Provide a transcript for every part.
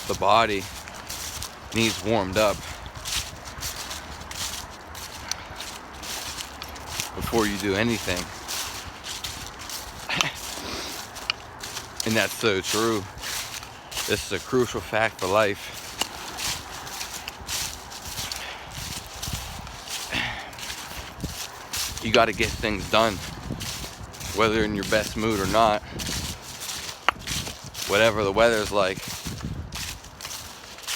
the body needs warmed up before you do anything. And that's so true. This is a crucial fact for life. You got to get things done, whether in your best mood or not. Whatever the weather's like,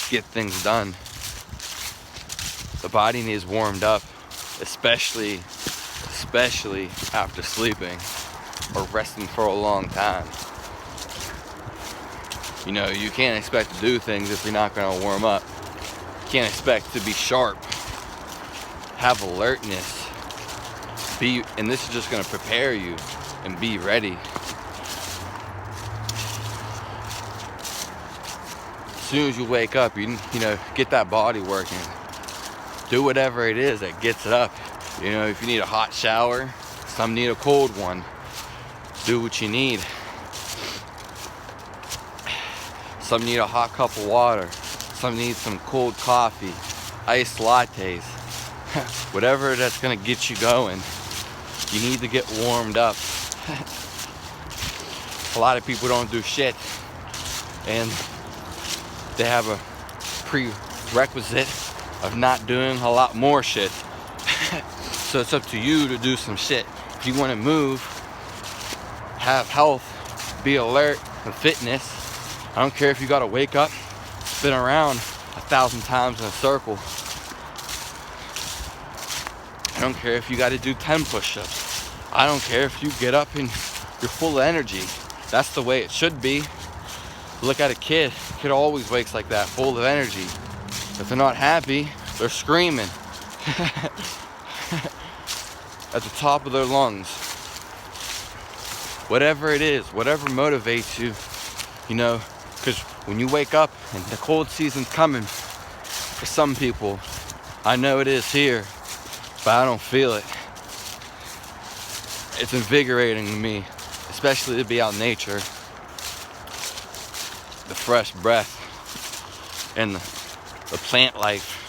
get things done. The body needs warmed up, especially after sleeping or resting for a long time. You know, you can't expect to do things if you're not going to warm up. You can't expect to be sharp, have alertness, and this is just going to prepare you and be ready. As soon as you wake up, you know, get that body working. Do whatever it is that gets it up. You know, if you need a hot shower, some need a cold one. Do what you need. Some need a hot cup of water. Some need some cold coffee, iced lattes. Whatever that's gonna get you going, you need to get warmed up. A lot of people don't do shit, and they have a prerequisite of not doing a lot more shit. So it's up to you to do some shit. If you want to move, have health, be alert, and fitness, I don't care if you gotta wake up, spin around 1,000 times in a circle. I don't care if you gotta do 10 push-ups. I don't care if you get up and you're full of energy. That's the way it should be. Look at a kid. A kid always wakes like that, full of energy. If they're not happy, they're screaming at the top of their lungs. Whatever it is, whatever motivates you, you know, because when you wake up and the cold season's coming, for some people, I know it is here, but I don't feel it. It's invigorating to me, especially to be out in nature. The fresh breath and the plant life,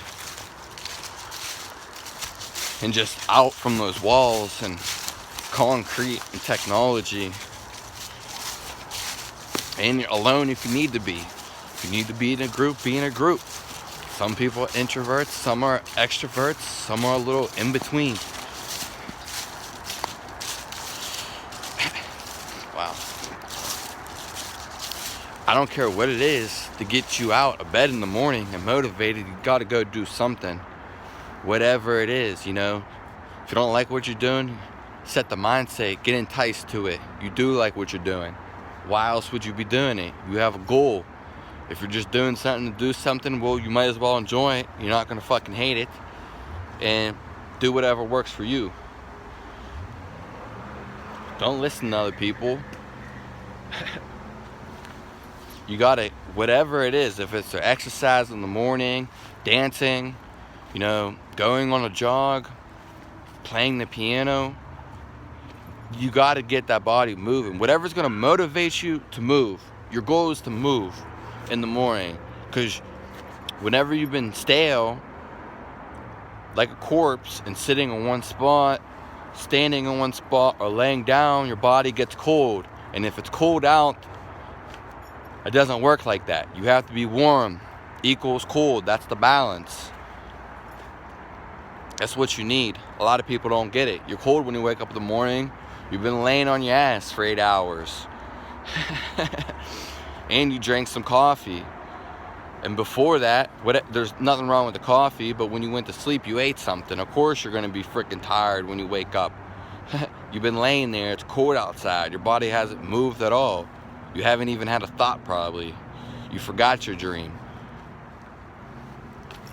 and just out from those walls and concrete and technology. And you're alone if you need to be. If you need to be in a group, be in a group. Some people are introverts, some are extroverts, some are a little in between. Wow. I don't care what it is to get you out of bed in the morning and motivated. You gotta go do something. Whatever it is, you know. If you don't like what you're doing, set the mindset, get enticed to it. You do like what you're doing. Why else would you be doing it? You have a goal. If you're just doing something to do something, well, you might as well enjoy it. You're not gonna fucking hate it. And do whatever works for you. Don't listen to other people. You gotta, whatever it is, if it's the exercise in the morning, dancing, you know, going on a jog, playing the piano, you gotta get that body moving. Whatever's gonna motivate you to move. Your goal is to move in the morning, because whenever you've been stale, like a corpse, and sitting in one spot, standing in one spot, or laying down, your body gets cold. And if it's cold out, it doesn't work like that. You have to be warm equals cold. That's the balance. That's what you need. A lot of people don't get it. You're cold when you wake up in the morning. You've been laying on your ass for 8 hours. And you drank some coffee. And before that, there's nothing wrong with the coffee, but when you went to sleep, you ate something. Of course you're going to be freaking tired when you wake up. You've been laying there. It's cold outside. Your body hasn't moved at all. You haven't even had a thought probably. You forgot your dream.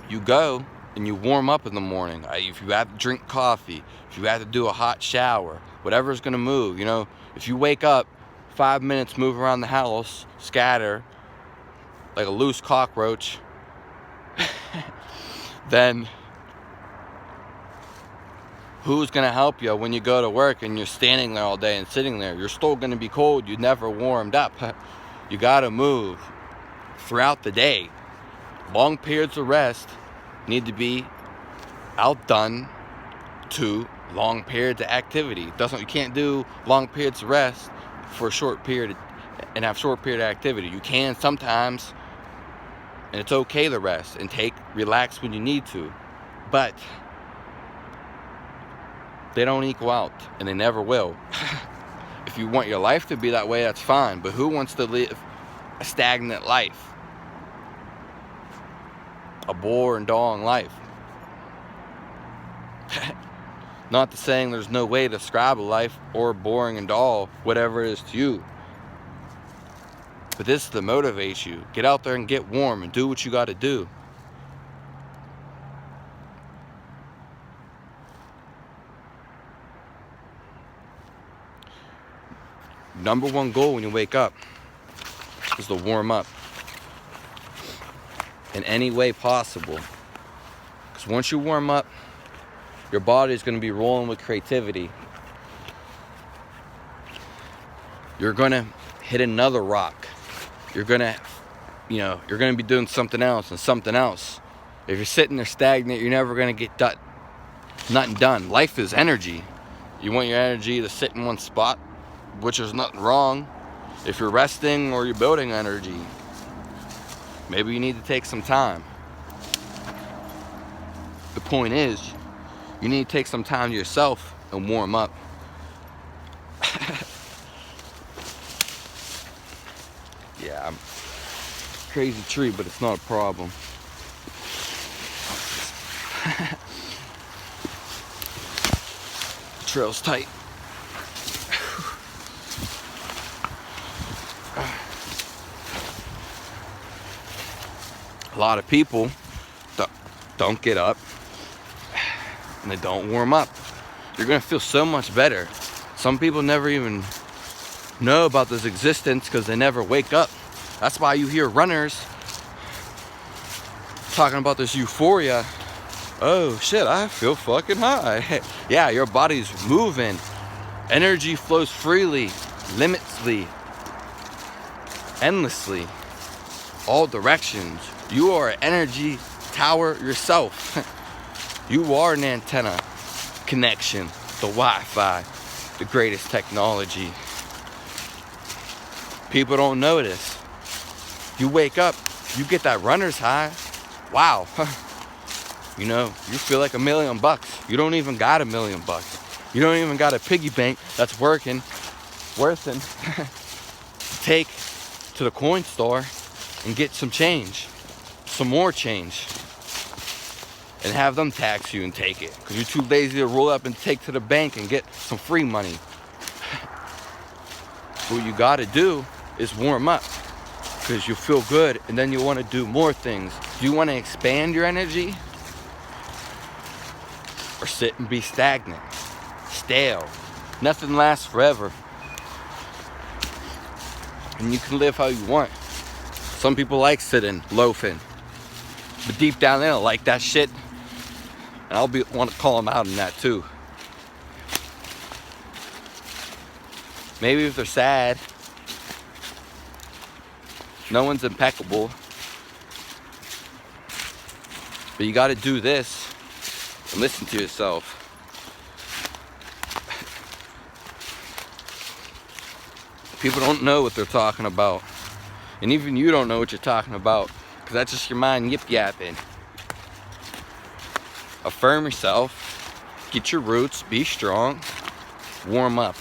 You go and you warm up in the morning. If you have to drink coffee, if you have to do a hot shower, whatever's going to move, you know, if you wake up, 5 minutes, move around the house, scatter like a loose cockroach, then who's going to help you when you go to work and you're standing there all day and sitting there? You're still going to be cold. You never warmed up. You got to move. throughout the day. Long periods of rest need to be outdone to long periods of activity. You can't do long periods of rest for a short period and have short period of activity. You can sometimes, and it's okay to rest and relax when you need to, but they don't equal out, and they never will. If you want your life to be that way, that's fine, but who wants to live a stagnant life? A bore and dull life. Not to saying there's no way to describe a life or boring and dull, whatever it is to you. But this is to motivate you. Get out there and get warm and do what you got to do. Number one goal when you wake up is to warm up in any way possible. Because once you warm up, your body is going to be rolling with creativity. You're going to hit another rock. You're going to be doing something else and something else. If you're sitting there stagnant, you're never going to get nothing done. Life is energy. You want your energy to sit in one spot, which is nothing wrong. If you're resting or you're building energy, maybe you need to take some time. The point is, you need to take some time to yourself and warm up. Yeah, I'm a crazy tree, but it's not a problem. The trail's tight. A lot of people don't get up and they don't warm up. You're gonna feel so much better. Some people never even know about this existence because they never wake up. That's why you hear runners talking about this euphoria. Oh shit, I feel fucking high. Yeah, your body's moving. Energy flows freely, limitlessly, endlessly, all directions. You are an energy tower yourself. You are an antenna connection, the Wi-Fi, the greatest technology. People don't know this. You wake up, you get that runner's high. Wow. You feel like $1 million. You don't even got $1 million. You don't even got a piggy bank that's working. Take to the coin store and get some change. Some more change, and have them tax you and take it because you're too lazy to roll up and take to the bank and get some free money. What you got to do is warm up because you feel good, and then you want to do more things. Do you want to expand your energy or sit and be stagnant, stale? Nothing lasts forever, and you can live how you want. Some people like sitting, loafing. But deep down, they don't like that shit. And I'll want to call them out on that too. Maybe if they're sad, no one's impeccable. But you got to do this and listen to yourself. People don't know what they're talking about. And even you don't know what you're talking about. Because that's just your mind yip-yapping. Affirm yourself. Get your roots. Be strong. Warm up.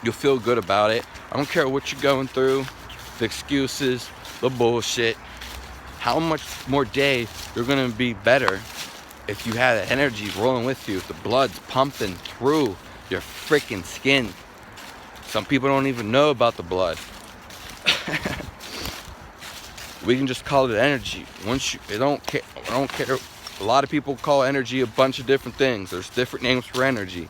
You'll feel good about it. I don't care what you're going through. The excuses. The bullshit. How much more day you're going to be better if you have the energy rolling with you. If the blood's pumping through your freaking skin. Some people don't even know about the blood. We can just call it energy. I don't care. A lot of people call energy a bunch of different things. There's different names for energy.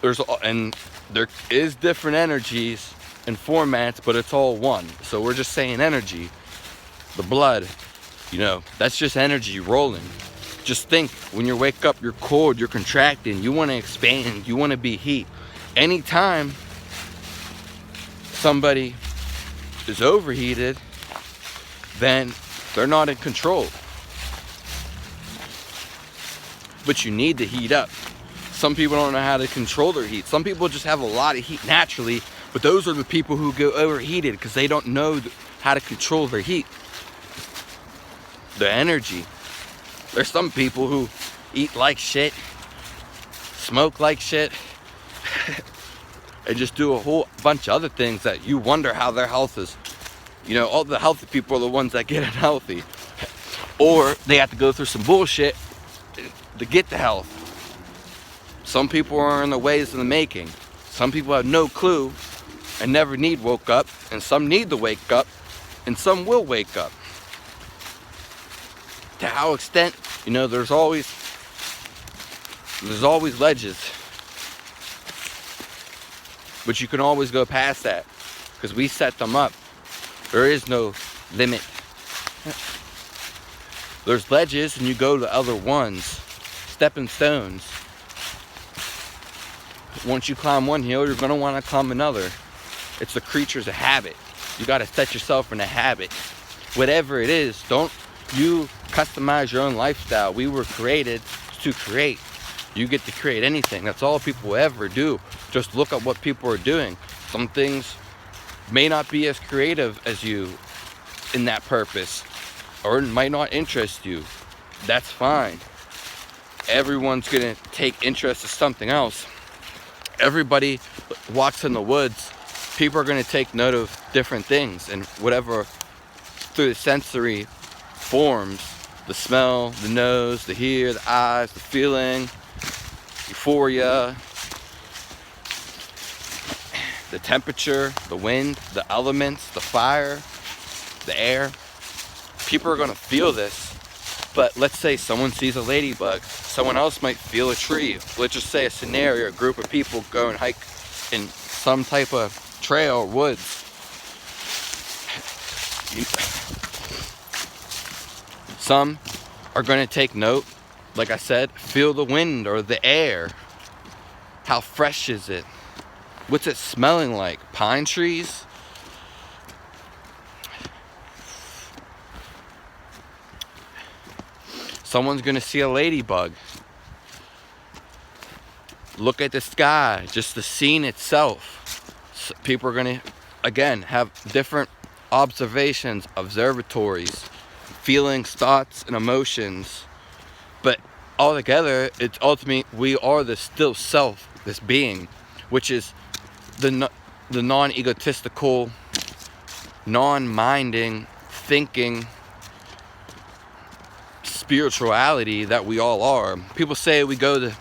There is different energies and formats, but it's all one. So we're just saying energy. The blood, that's just energy rolling. Just think, when you wake up, you're cold, you're contracting, you want to expand, you want to be heat. Anytime somebody is overheated, then they're not in control. But you need to heat up. Some people don't know how to control their heat. Some people just have a lot of heat naturally, but those are the people who go overheated because they don't know how to control their heat, their energy. There's some people who eat like shit, smoke like shit, and just do a whole bunch of other things that you wonder how their health is. You know, all the healthy people are the ones that get unhealthy. Or they have to go through some bullshit to get the health. Some people are in the ways in the making. Some people have no clue and never need woke up. And some need to wake up. And some will wake up. To how extent, you know, there's always ledges. But you can always go past that. Because we set them up. There is no limit. There's ledges and you go to other ones. Stepping stones. Once you climb one hill, you're going to want to climb another. It's the creatures of habit. You got to set yourself in a habit. Whatever it is, don't you customize your own lifestyle. We were created to create. You get to create anything. That's all people will ever do. Just look at what people are doing. Some things may not be as creative as you in that purpose, or it might not interest you. That's fine. Everyone's gonna take interest in something else. Everybody walks in the woods. People are gonna take note of different things, and whatever through the sensory forms, the smell, the nose, the hear, the eyes, the feeling, euphoria, the temperature, the wind, the elements, the fire, the air. People are gonna feel this. But let's say someone sees a ladybug. Someone else might feel a tree. Let's just say a scenario, a group of people go and hike in some type of trail or woods. Some are going to take note, like I said, feel the wind or the air. How fresh is it? What's it smelling like? Pine trees? Someone's gonna see a ladybug. Look at the sky, just the scene itself. People are gonna, again, have different observations, observatories, feelings, thoughts, and emotions. But all together, it's ultimately, we are the still self, this being, which is the non-egotistical, non-minding, thinking spirituality that we all are. People say we go to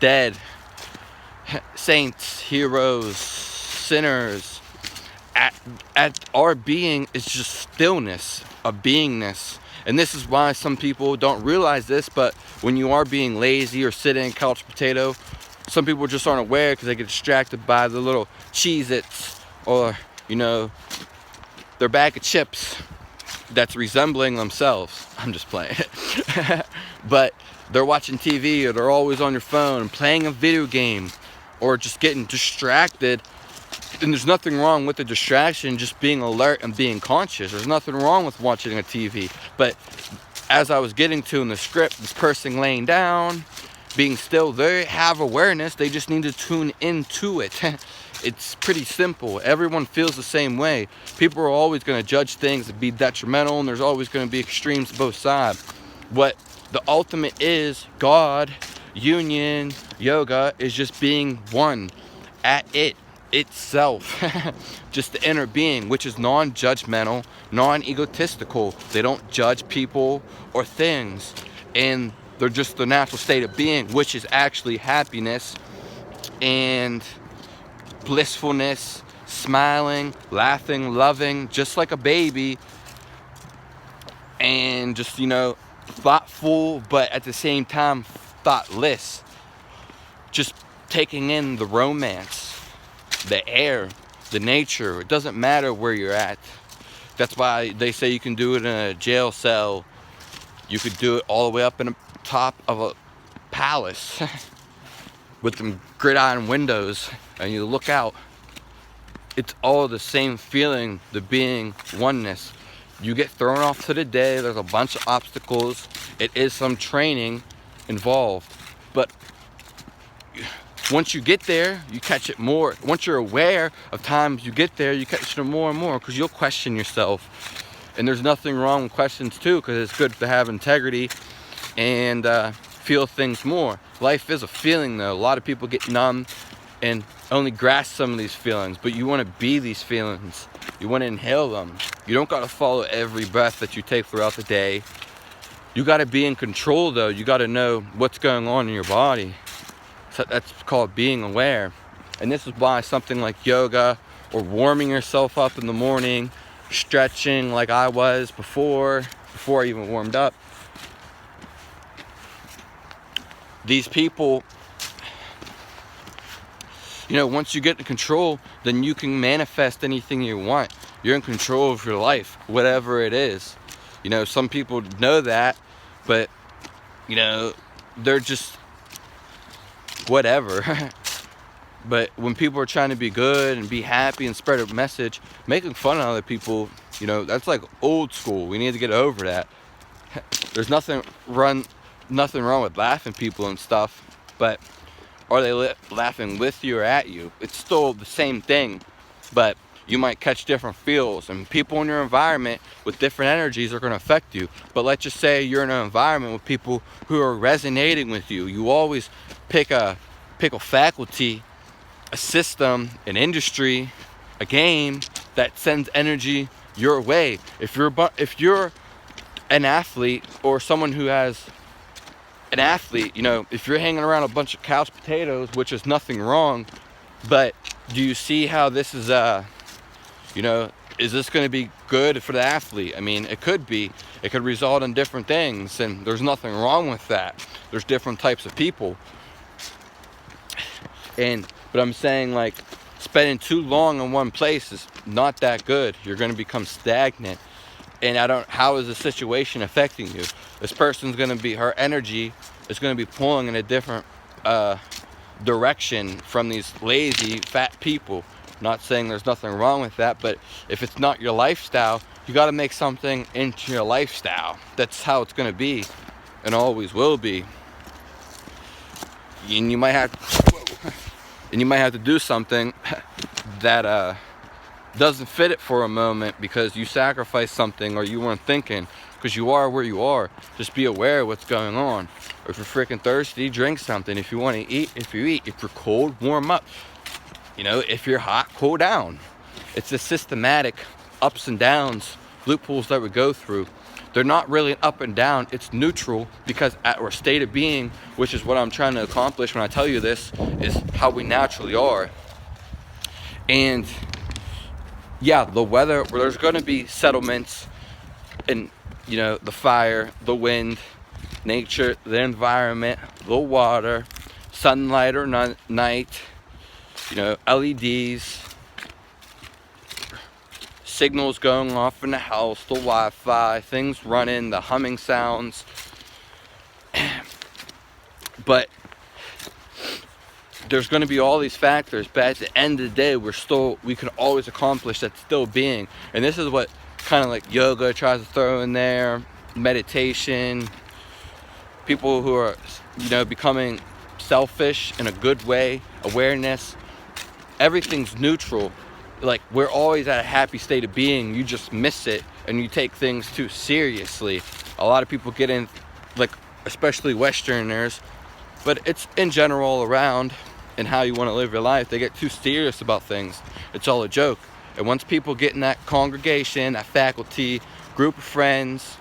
dead, saints, heroes, sinners. At our being is just stillness, a beingness. And this is why some people don't realize this, but when you are being lazy or sitting couch potato, some people just aren't aware because they get distracted by the little Cheez-Its or, you know, their bag of chips that's resembling themselves. I'm just playing. But they're watching TV, or they're always on your phone playing a video game, or just getting distracted. And there's nothing wrong with the distraction, just being alert and being conscious. There's nothing wrong with watching a TV. But as I was getting to in the script, this person laying down, being still, they have awareness. They just need to tune into it. It's pretty simple. Everyone feels the same way. People are always going to judge things and be detrimental, and there's always going to be extremes to both sides. What the ultimate is, God, union, yoga, is just being one at it itself. Just the inner being, which is non-judgmental, non-egotistical. They don't judge people or things, and they're just the natural state of being, which is actually happiness and blissfulness, smiling, laughing, loving, just like a baby, and just, you know, thoughtful, but at the same time thoughtless. Just taking in the romance, the air, the nature. It doesn't matter where you're at. That's why they say you can do it in a jail cell. You could do it all the way up in the top of a palace with some gridiron windows, and you look out it's all the same feeling, the being oneness. You get thrown off to the day, there's a bunch of obstacles, it is some training involved, but once you get there, you catch it more. Once you're aware of times you get there, you catch it more and more, because you'll question yourself. And there's nothing wrong with questions too, because it's good to have integrity and feel things more. Life is a feeling though. A lot of people get numb and only grasp some of these feelings, but you want to be these feelings. You want to inhale them. You don't got to follow every breath that you take throughout the day. You got to be in control though. You got to know what's going on in your body. So that's called being aware. And this is why something like yoga or warming yourself up in the morning, stretching like I was before I even warmed up. These people, you know, once you get in control, then you can manifest anything you want. You're in control of your life, whatever it is. You know, some people know that, but, you know, they're just whatever. But when people are trying to be good and be happy and spread a message, making fun of other people, you know, that's like old school. We need to get over that. There's nothing wrong with laughing people and stuff, but are they laughing with you or at you? It's still the same thing, but you might catch different feels, and people in your environment with different energies are going to affect you. But let's just say you're in an environment with people who are resonating with you. You always pick a faculty, a system, an industry, a game that sends energy your way. If you're an athlete or someone who has an athlete, you know, if you're hanging around a bunch of couch potatoes, which is nothing wrong, but do you see how this is you know, is this going to be good for the athlete? I mean, it could be. It could result in different things, and there's nothing wrong with that. There's different types of people. But I'm saying, like, spending too long in one place is not that good. You're going to become stagnant. And how is the situation affecting you? This person's going to be, her energy is going to be pulling in a different direction from these lazy, fat people. Not saying there's nothing wrong with that, but if it's not your lifestyle, you got to make something into your lifestyle. That's how it's going to be, and always will be. And you might have to do something that doesn't fit it for a moment because you sacrificed something or you weren't thinking, because you are where you are. Just be aware of what's going on. Or if you're freaking thirsty, drink something. If you want to eat, if you eat. If you're cold, warm up. You know, if you're hot, cool down. It's the systematic ups and downs, loopholes that we go through. They're not really an up and down, it's neutral, because at our state of being, which is what I'm trying to accomplish when I tell you this, is how we naturally are. And yeah, the weather, there's going to be settlements, and you know, the fire, the wind, nature, the environment, the water, sunlight or night, you know, LEDs, signals going off in the house, the Wi-Fi, things running, the humming sounds. But there's going to be all these factors, but at the end of the day, we can always accomplish that still being. And this is what kind of like yoga tries to throw in there, meditation, people who are, you know, becoming selfish in a good way, awareness. Everything's neutral. Like, we're always at a happy state of being. You just miss it and you take things too seriously. A lot of people get in, like, especially Westerners, but it's in general all around in how you want to live your life. They get too serious about things. It's all a joke. And once people get in that congregation, that faculty, group of friends,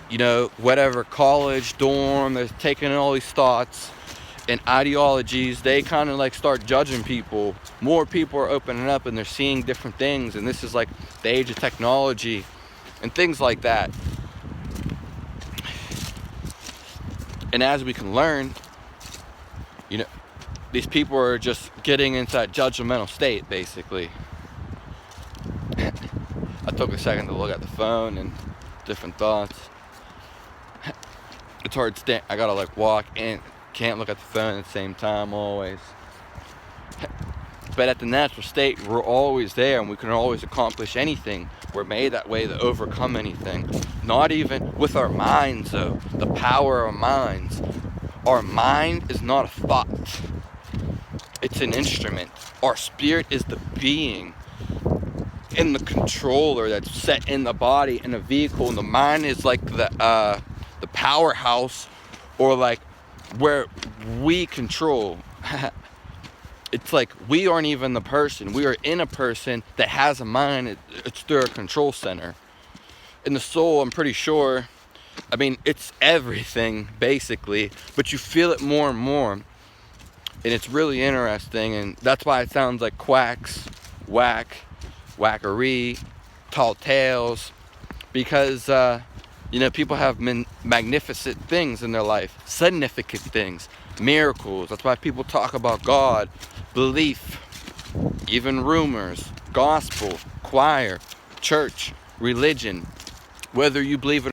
you know, whatever, college, dorm, they're taking in all these thoughts and ideologies, they kind of like start judging people. More people are opening up and they're seeing different things, and this is like the age of technology and things like that. And as we can learn, you know, these people are just getting into that judgmental state, basically. I took a second to look at the phone and different thoughts. It's hard to stand. I gotta like walk and can't look at the phone at the same time always. But at the natural state, we're always there and we can always accomplish anything. We're made that way to overcome anything. Not even with our minds, though. The power of our minds. Our mind is not a thought. It's an instrument. Our spirit is the being in the controller that's set in the body in a vehicle, and the mind is like the powerhouse, or like where we control. It's like we aren't even the person. We are in a person that has a mind. It's through a control center. In the soul, I'm pretty sure, I mean, it's everything basically, but you feel it more and more, and it's really interesting. And that's why it sounds like quacks, whack, whackery, tall tales, because people have magnificent things in their life, significant things, miracles. That's why people talk about God, belief, even rumors, gospel, choir, church, religion. Whether you believe it